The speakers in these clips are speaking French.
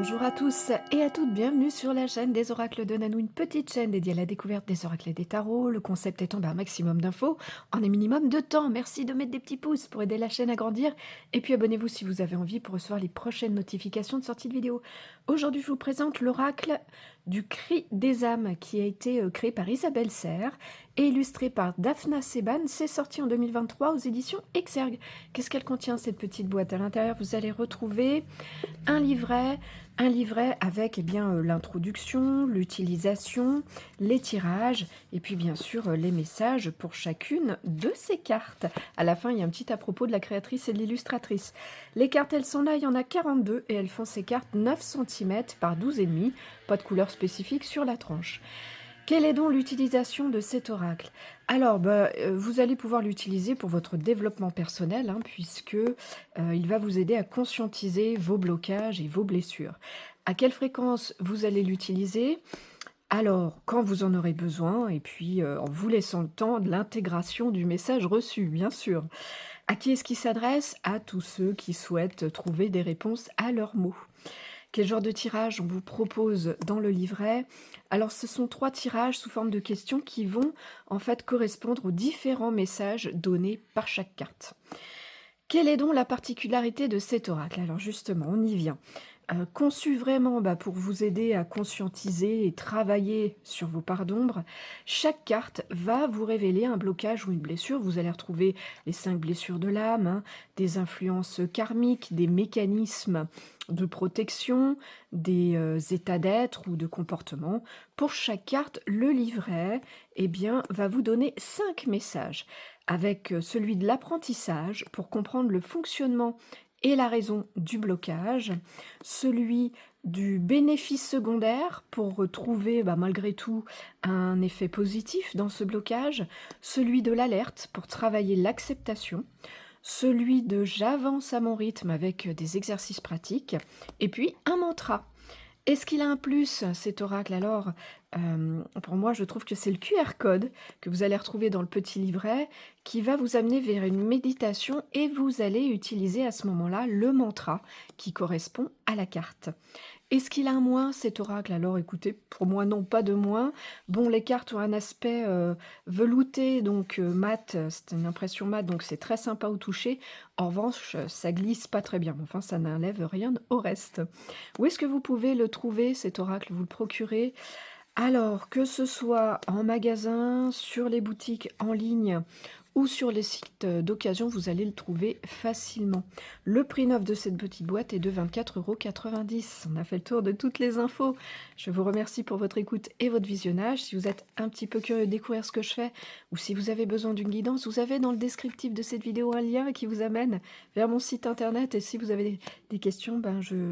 Bonjour à tous et à toutes, bienvenue sur la chaîne des oracles de Nanou, une petite chaîne dédiée à la découverte des oracles et des tarots. Le concept étant un maximum d'infos en un minimum de temps. Merci de mettre des petits pouces pour aider la chaîne à grandir. Et puis abonnez-vous si vous avez envie pour recevoir les prochaines notifications de sortie de vidéo. Aujourd'hui, je vous présente l'oracle du Cri des âmes qui a été créé par Isabelle Serre et illustré par Daphna Seban. C'est sorti en 2023 aux éditions Exergue. Qu'est-ce qu'elle contient cette petite boîte? À l'intérieur, vous allez retrouver un livret, avec l'introduction, l'utilisation, les tirages et puis bien sûr les messages pour chacune de ces cartes. À la fin, il y a un petit à propos de la créatrice et de l'illustratrice. Les cartes, elles sont là, il y en a 42 et elles font ces cartes 9 cm par 12,5, pas de couleur spécifique sur la tranche. Quelle est donc l'utilisation de cet oracle? Alors, vous allez pouvoir l'utiliser pour votre développement personnel, puisque il va vous aider à conscientiser vos blocages et vos blessures. À quelle fréquence vous allez l'utiliser? Alors, quand vous en aurez besoin, et puis en vous laissant le temps de l'intégration du message reçu, bien sûr. À qui est-ce qu'il s'adresse? À tous ceux qui souhaitent trouver des réponses à leurs mots. Quel genre de tirage on vous propose dans le livret? Alors, ce sont 3 tirages sous forme de questions qui vont en fait correspondre aux différents messages donnés par chaque carte. Quelle est donc la particularité de cet oracle? Alors justement, on y vient. Conçu vraiment pour vous aider à conscientiser et travailler sur vos parts d'ombre, chaque carte va vous révéler un blocage ou une blessure. Vous allez retrouver les 5 blessures de l'âme, des influences karmiques, des mécanismes de protection, des états d'être ou de comportement. Pour chaque carte, le livret va vous donner 5 messages, avec celui de l'apprentissage pour comprendre le fonctionnement et la raison du blocage, celui du bénéfice secondaire pour retrouver malgré tout un effet positif dans ce blocage, celui de l'alerte pour travailler l'acceptation, celui de j'avance à mon rythme avec des exercices pratiques, et puis un mantra. Est-ce qu'il a un plus, cet oracle? Alors, pour moi, je trouve que c'est le QR code que vous allez retrouver dans le petit livret qui va vous amener vers une méditation et vous allez utiliser à ce moment-là le mantra qui correspond à la carte. Est-ce qu'il a un moins, cet oracle? Alors écoutez, pour moi non, pas de moins. Bon, les cartes ont un aspect velouté, donc mat, c'est une impression mat, donc c'est très sympa au toucher. En revanche, ça glisse pas très bien. Enfin, ça n'enlève rien au reste. Où est-ce que vous pouvez le trouver, cet oracle? Vous le procurez? Alors, que ce soit en magasin, sur les boutiques en ligne ou sur les sites d'occasion, vous allez le trouver facilement. Le prix neuf de cette petite boîte est de 24,90 €. On a fait le tour de toutes les infos. Je vous remercie pour votre écoute et votre visionnage. Si vous êtes un petit peu curieux de découvrir ce que je fais ou si vous avez besoin d'une guidance, vous avez dans le descriptif de cette vidéo un lien qui vous amène vers mon site internet. Et si vous avez des questions,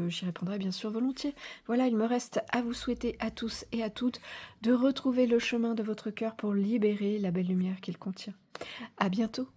j'y répondrai bien sûr volontiers. Voilà, il me reste à vous souhaiter à tous et à toutes de retrouver le chemin de votre cœur pour libérer la belle lumière qu'il contient. À bientôt.